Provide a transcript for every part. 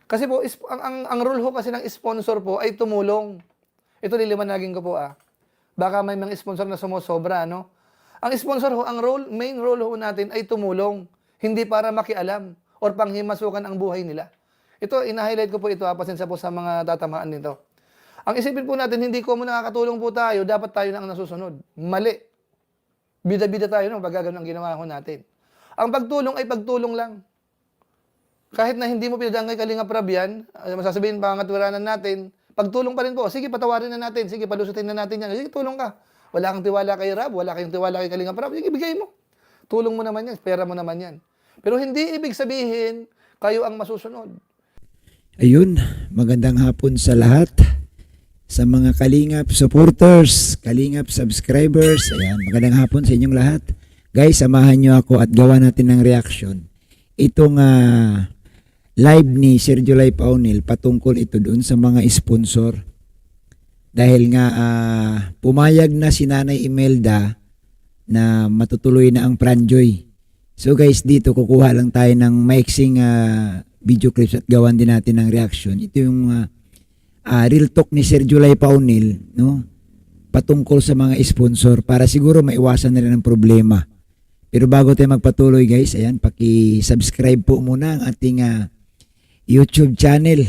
Kasi po, ang rule ho kasi ng sponsor po ay tumulong. Ito liliwanagin ko po Baka may mga sponsor na sumusobra, no? Ang sponsor ho, main role ho natin ay tumulong. Hindi para makialam or panghimasukan ang buhay nila. Ito, ina-highlight ko po ito, pasensya po sa mga tatamaan nito. Ang isipin po natin, hindi ko mo nakakatulong po tayo, dapat tayo na ang nasusunod. Mali. Bida-bida tayo, no? Pag gagawin ang ginawa ko natin. Ang pagtulong ay pagtulong lang. Kahit na hindi mo pinadangay Kalinga Prab yan, masasabihin pangatwiranan natin, pagtulong pa rin po. Sige, patawarin na natin. Sige, palusutin na natin yan. Sige, tulong ka. Wala kang tiwala kay Rab, wala kang tiwala kay Kalinga Prab. Sige, bigay mo. Tulong mo naman yan, pera mo naman yan. Pero hindi ibig sabihin, kayo ang masusunod. Ayun, magandang hapon sa lahat. Sa mga Kalingap supporters, Kalingap subscribers, ayan, magandang hapon sa inyong lahat. Guys, samahan nyo ako at gawa natin ng reaction. Itong live ni Sergio Lai Paunil patungkol ito doon sa mga sponsor. Dahil nga pumayag na si Nanay Imelda na matutuloy na ang Franjoy. So guys, dito kukuha lang tayo ng maiksing video clips at gawan din natin ng reaction. Ito yung real talk ni Sergio Lai Paunil, no? Patungkol sa mga sponsor para siguro maiwasan na rin ang problema. Pero bago tayo magpatuloy guys, ayan, paki-subscribe po muna ang ating YouTube channel,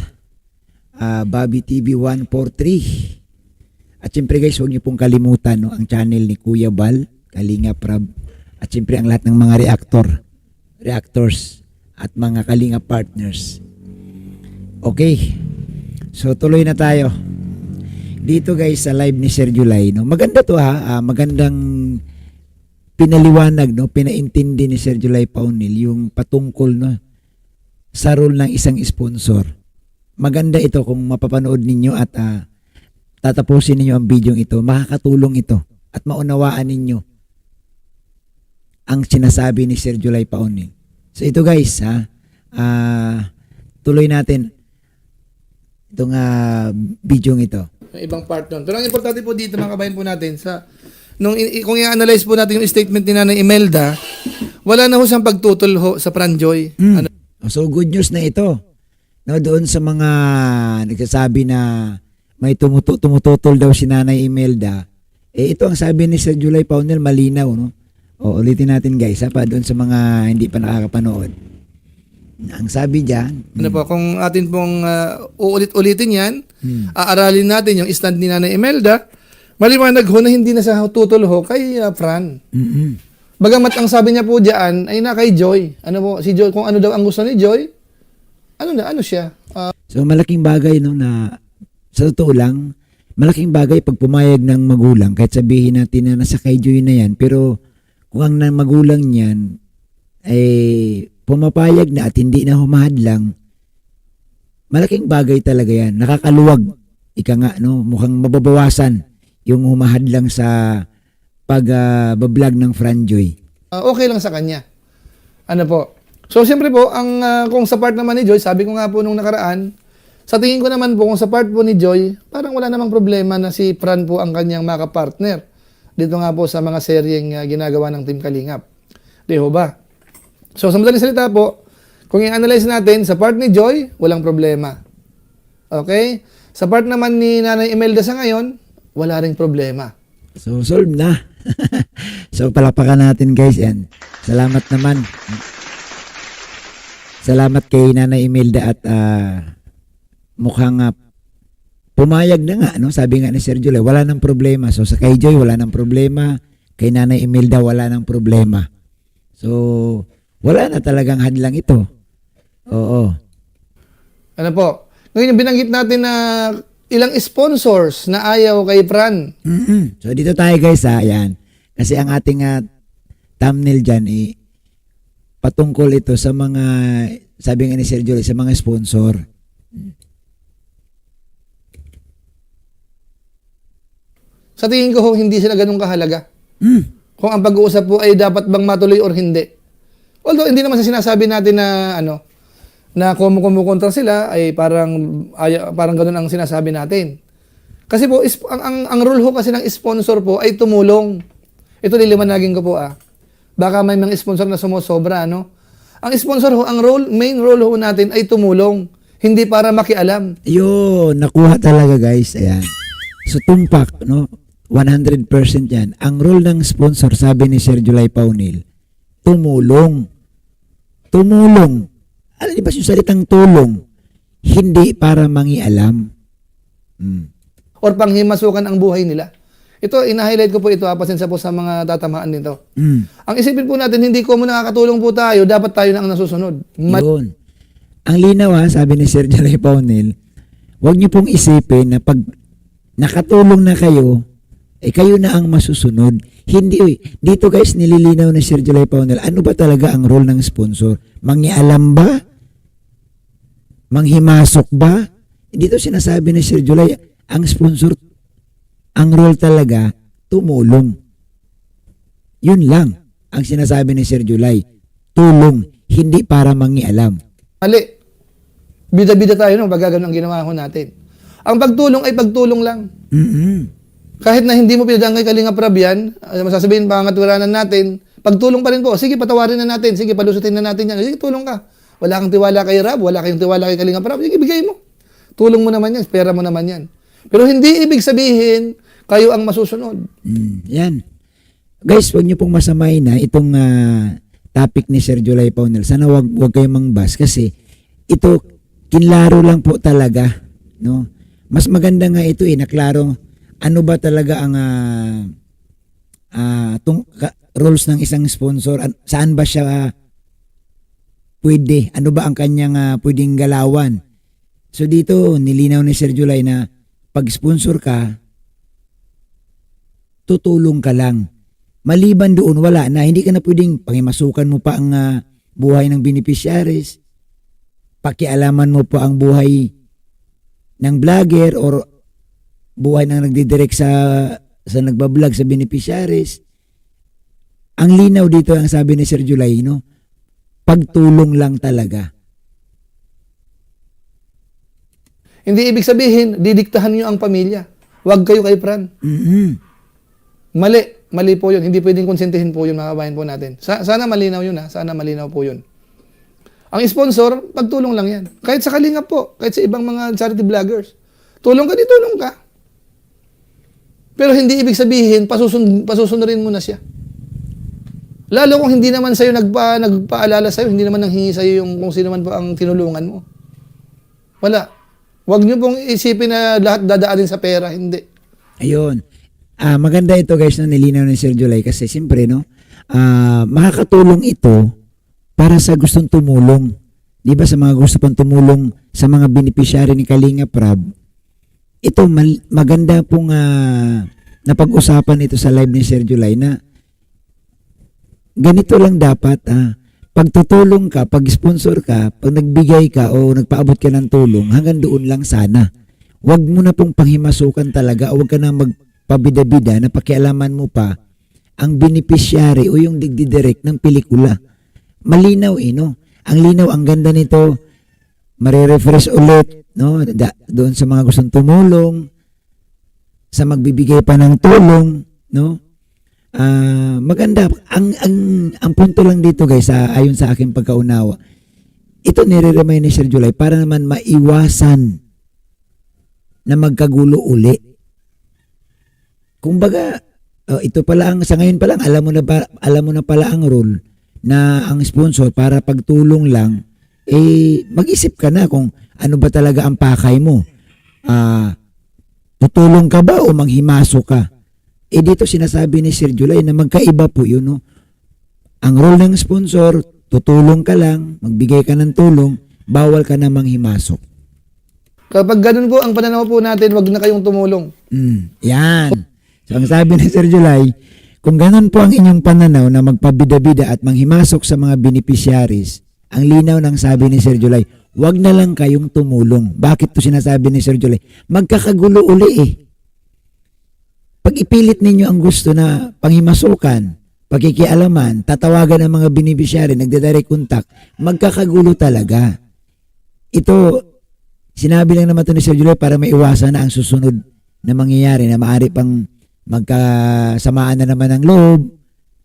Bobby TV 143. At siyempre guys, huwag niyo pong kalimutan, no, ang channel ni Kuya Bal, Kalinga Prab, at siyempre ang lahat ng mga reactors at mga Kalinga partners. Okay, so tuloy na tayo. Dito guys sa live ni Sergio Lai, no, maganda to magandang pinaliwanag, no, pinaintindi ni Sergio Lai Paunil yung patungkol, no, sa role ng isang sponsor. Maganda ito kung mapapanood ninyo at tatapusin ninyo ang video ito, makakatulong ito at maunawaan ninyo ang sinasabi ni Sergio Lai Paunil. So ito guys, tuloy natin itong video ito. Ibang part nun. Pero ang importante po dito, mga kabayan po natin, kung i-analyze po natin yung statement ni Nanay Imelda, wala na ho siyang pagtutol ho sa Franjoy. So good news na ito. No, doon sa mga nagsasabi na may tumututol daw si Nanay Imelda, ito ang sabi ni Sergio Lai Paunil, malinaw, no? Ulitin natin guys, pa doon sa mga hindi pa nakakapanood. Ang sabi diyan, kung atin pong uulit-ulitin yan, aaralin natin yung stand ni Nanay Imelda, maliwanag ho na hindi na sa tutol ho kay Fran. Bagamat ang sabi niya po diyan ay na kay Joy. Ano po, si Joy, kung ano daw ang gusto ni Joy, ano siya? So malaking bagay, no, na sa totoo lang, malaking bagay pag pumayag ng magulang, kahit sabihin natin na nasa kay Joy na yan, pero kung ang magulang niyan ay pumapayag na at hindi na humahadlang, malaking bagay talaga yan. Nakakaluwag. Ika nga, no, mukhang mababawasan yung humahadlang sa pag-vlog ng Franjoy. Okay lang sa kanya. Ano po? So, siyempre po, kung sa part naman ni Joy, sabi ko nga po nung nakaraan, sa tingin ko naman po, kung sa part po ni Joy, parang wala namang problema na si Fran po ang kanyang makapartner. Dito nga po sa mga seryeng ginagawa ng Team Kalingap. Di ho ba? So, sa madaling salita po, kung i-analyze natin, sa part ni Joy, walang problema. Okay? Sa part naman ni Nanay Imelda sa ngayon, wala ring problema. So, solve na. So, palakpakan natin guys. Yan. Salamat naman. Salamat kay Nanay Imelda at mukhang pumayag na nga, no? Sabi nga ni Sergio Lai, wala nang problema. So, sa kay Joy, wala nang problema. Kay Nanay Imelda, wala nang problema. So, wala na talagang hadlang ito. Oo. Ano po? Ngayon, binanggit natin na ilang sponsors na ayaw kay Fran. So, dito tayo guys, ayan. Kasi ang ating thumbnail dyan, patungkol ito sa mga, sabi nga ni Sergio Lai, sa mga sponsor. Sa tingin ko, hindi sila ganun kahalaga. Kung ang pag-uusap po ay dapat bang matuloy or hindi. Although, hindi naman sa sinasabi natin na, na kumukontra sila, ay parang ganun ang sinasabi natin. Kasi po, ang rule ho kasi ng sponsor po ay tumulong. Ito liliwanagin ko po Baka may mga sponsor na sumusobra, no? Ang sponsor ho, main role ho natin ay tumulong. Hindi para makialam. Yun, nakuha talaga guys. Ayan. So tumpak, no? 100% yan. Ang role ng sponsor, sabi ni Sir July Paunil, tumulong. Tumulong. Alam niyo ba yung salitang tulong? Hindi para mangialam. Or panghimasukan ang buhay nila. Ito, ina-highlight ko po ito, pasensya po sa mga tatamaan nito. Ang isipin po natin, hindi ko mo nakakatulong po tayo, dapat tayo na ang nasusunod. Yun. Ang linaw sabi ni Sir July Paunil, huwag niyo pong isipin na pag nakatulong na kayo, kayo na ang masusunod. Hindi, dito guys, nililinaw ni Sir July Paunil, ano ba talaga ang role ng sponsor? Mangialam ba? Manghimasok ba? Dito sinasabi ni Sir July, ang sponsor, ang role talaga, tumulong. Yun lang ang sinasabi ni Sir July. Tulong, hindi para mangialam. Mali. Bida-bida tayo nung pag ganun ang ginawa ko natin. Ang pagtulong ay pagtulong lang. Kahit na hindi mo pinadaan kay Kalinga Prab yan, masasabihin pangatwiranan natin, pagtulong pa rin po. Sige, patawarin na natin. Sige, palusutin na natin yan. Sige, tulong ka. Wala kang tiwala kay Rab, wala kayong tiwala kay Kalinga Prab. Sige, bigay mo. Tulong mo naman yan, pera mo naman yan. Pero hindi ibig sabihin, kayo ang masusunod. Yan. Guys, huwag niyo pong masamay na itong topic ni Sir July Paunil. Sana wag kayong mangbas kasi ito, kinlaro lang po talaga. No? Mas maganda nga ito naklaro ano ba talaga ang roles ng isang sponsor, saan ba siya pwede, ano ba ang kanyang pwedeng galawan. So dito, nilinaw ni Sir July na pag-sponsor ka, tutulong ka lang. Maliban doon, wala na, hindi ka na pwedeng pangimasukan mo pa ang buhay ng beneficiaries, pakialaman mo pa ang buhay ng vlogger or buhay ng nagdidirect sa nagbablog sa beneficiaries. Ang linaw dito ang sabi ni Sir July, no? Pagtulong lang talaga. Hindi ibig sabihin, didiktahan nyo ang pamilya. Huwag kayo kay Fran. Mali po yun. Hindi pwedeng konsentihin po yun, mga kabayan po natin. Sana malinaw yun Sana malinaw po yun. Ang sponsor, pagtulong lang yan. Kahit sa Kalinga po, kahit sa ibang mga charity vloggers. Tulong ka, di tulong ka. Pero hindi ibig sabihin, pasusunurin mo na siya. Lalo kung hindi naman sa'yo nagpaalala sa'yo, hindi naman nanghingi sa'yo yung kung sino man po ang tinulungan mo. Wala. Huwag niyo pong isipin na lahat dadaanin sa pera. Hindi. Ayun. Maganda ito guys na nilinaw ni Sir July kasi siyempre no, makakatulong ito para sa gustong tumulong. Di ba sa mga gusto pang tumulong sa mga beneficiary ni Kalinga Prab, ito maganda pong napag-usapan ito sa live ni Sir July na ganito lang dapat pag tutulong ka, pag sponsor ka, pag nagbigay ka o nagpaabot ka ng tulong, hanggang doon lang sana. Huwag mo na pong panghimasukan talaga o huwag ka na magpabida-bida na pakialaman mo pa ang beneficiary o yung digdidirect ng pelikula. Malinaw no? Ang linaw, ang ganda nito, marirefresh ulit, no? Doon sa mga gustong tumulong, sa magbibigay pa ng tulong, no? Maganda. Ang punto lang dito guys, ayon sa aking pagkaunawa, ito nire-remind ni Sir July para naman maiwasan na magkagulo uli. Kumbaga, ito pala sa ngayon pa lang, alam mo na pala ang role na ang sponsor para pagtulong lang, mag-isip ka na kung ano ba talaga ang pakay mo. Tutulong ka ba o manghimasok ka? Dito sinasabi ni Sir July na magkaiba po yun. No? Ang role ng sponsor, tutulong ka lang, magbigay ka ng tulong, bawal ka na manghimasok. Kapag ganun po ang pananaw po natin, wag na kayong tumulong. Yan. So ang sabi ni Sir July, kung ganun po ang inyong pananaw na magpabida-bida at manghimasok sa mga beneficiaries, ang linaw ng sabi ni Sir July, wag na lang kayong tumulong. Bakit to sinasabi ni Sir July? Magkakagulo uli Pag ipilit ninyo ang gusto na panghimasukan, pagkikialaman, tatawagan ng mga beneficiary, nagdadirect contact, magkakagulo talaga. Ito, sinabi lang naman ito ni Sir July para maiwasan na ang susunod na mangyayari na maaari pang magkasamaan na naman ng loob.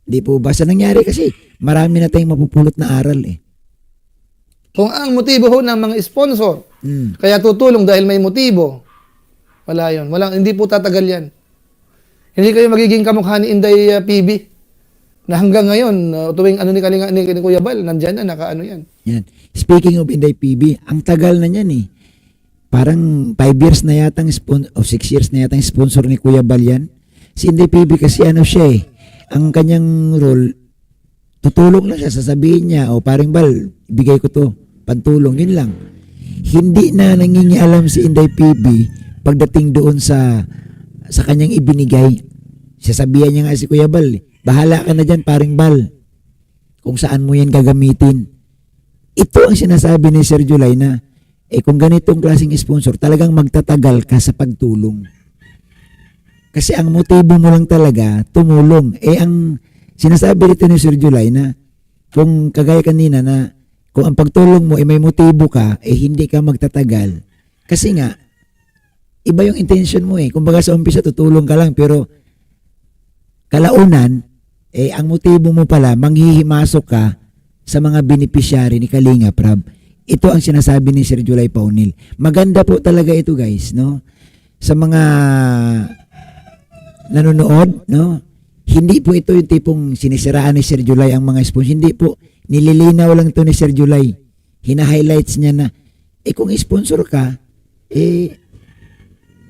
Di po basta nangyari kasi marami na tayong mapupulot na aral Kung ang motibo ho ng mga sponsor, Mm. kaya tutulong dahil may motibo, wala yun. Hindi po tatagal yan. Hindi kayo magiging kamukha ni Inday PB na hanggang ngayon, tuwing ano ni Kuya Bal, nandyan na, nakaano yan. Yan. Speaking of Inday PB, ang tagal na niyan eh. Parang 5 years na yatang o 6 years na yatang sponsor ni Kuya Bal yan. Si Inday PB kasi ano siya eh, ang kanyang role, tutulong lang siya, sasabihin niya, o paring Bal, ibigay ko to, pantulong, yun lang. Hindi na nangingialam si Inday PB pagdating doon sa kanyang ibinigay. Sasabihan niya nga si Kuya Bal, bahala ka na dyan, paring Bal, kung saan mo yan gagamitin. Ito ang sinasabi ni Sir July na, kung ganitong klaseng sponsor, talagang magtatagal ka sa pagtulong. Kasi ang motibo mo lang talaga, tumulong. Ang sinasabi rito ni Sir July na, kung kagaya kanina na, kung ang pagtulong mo may motibo ka, hindi ka magtatagal. Kasi nga, iba yung intention mo eh. Kumbaga sa umpisa, tutulong ka lang, pero kalaunan, ang motibo mo pala, manghihimasok ka sa mga beneficiary ni Kalinga Prab. Ito ang sinasabi ni Sir July Paunil. Maganda po talaga ito guys, no? Sa mga nanonood, no? Hindi po ito yung tipong sinisiraan ni Sir July ang mga sponsor. Hindi po, nililinaw lang ito ni Sir July. Hina-highlights niya na, kung sponsor ka,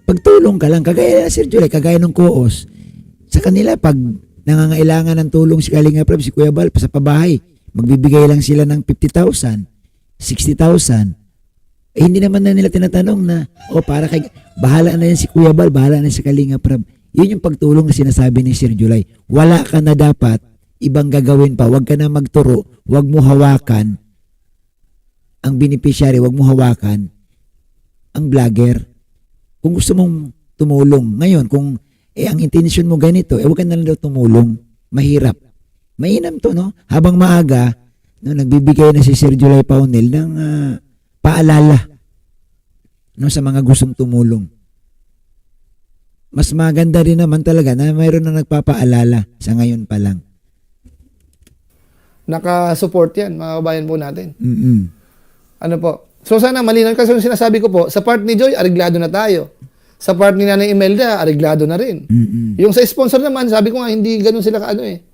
pagtulong ka lang, kagaya na Sir July, kagaya ng Koos. Sa kanila, pag nangangailangan ng tulong si Kalinga Prab, si Kuya Bal, sa pabahay, magbibigay lang sila ng 50,000, 60,000. Hindi naman na nila tinatanong na, para kay, bahala na yan si Kuya Bal, bahala na si Kalinga Prab. Yun yung pagtulong na sinasabi ni Sir July. Wala ka na dapat ibang gagawin pa. Huwag ka na magturo. Huwag mo hawakan ang beneficiary. Huwag mo hawakan ang vlogger. Kung gusto mong tumulong. Ngayon, kung ang intention mo ganito, huwag ka na lang daw tumulong. Mahirap. Mainam to, no? Habang maaga, no, nagbibigay na si Sir July Paunil ng paalala, no, sa mga gustong tumulong. Mas maganda rin naman talaga na mayroon na nagpapaalala sa ngayon pa lang. Naka-support yan, mga kabayan po natin. Mm-mm. Ano po? So sana malinaw kasi yung sinasabi ko po, sa part ni Joy, ariglado na tayo. Sa part ni Nanay Imelda, ariglado na rin. Mm-mm. Yung sa sponsor naman, sabi ko nga, hindi ganun sila kaano eh.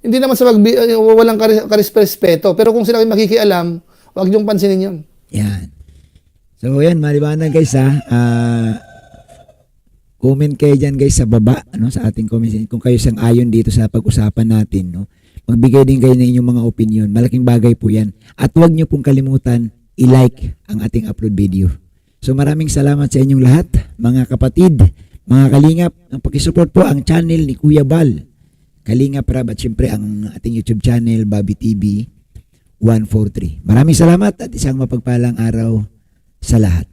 Hindi naman sa walang karespeto. Pero kung sila kayo makikialam, huwag niyong pansinin yun. Yan. So yan, maliwanag guys ha. Comment kayo dyan guys sa baba, no, sa ating comments. Kung kayo sang-ayon dito sa pag-usapan natin, no, magbigay din kayo ng inyong mga opinion. Malaking bagay po yan. At huwag niyo pong kalimutan i-like ang ating upload video. So maraming salamat sa inyong lahat, mga kapatid, mga kalingap. Ang pakisupport po ang channel ni Kuya Bal, Kalinga Prab, at syempre ang ating YouTube channel, Bobby TV 143. Maraming salamat at isang mapagpalang araw sa lahat.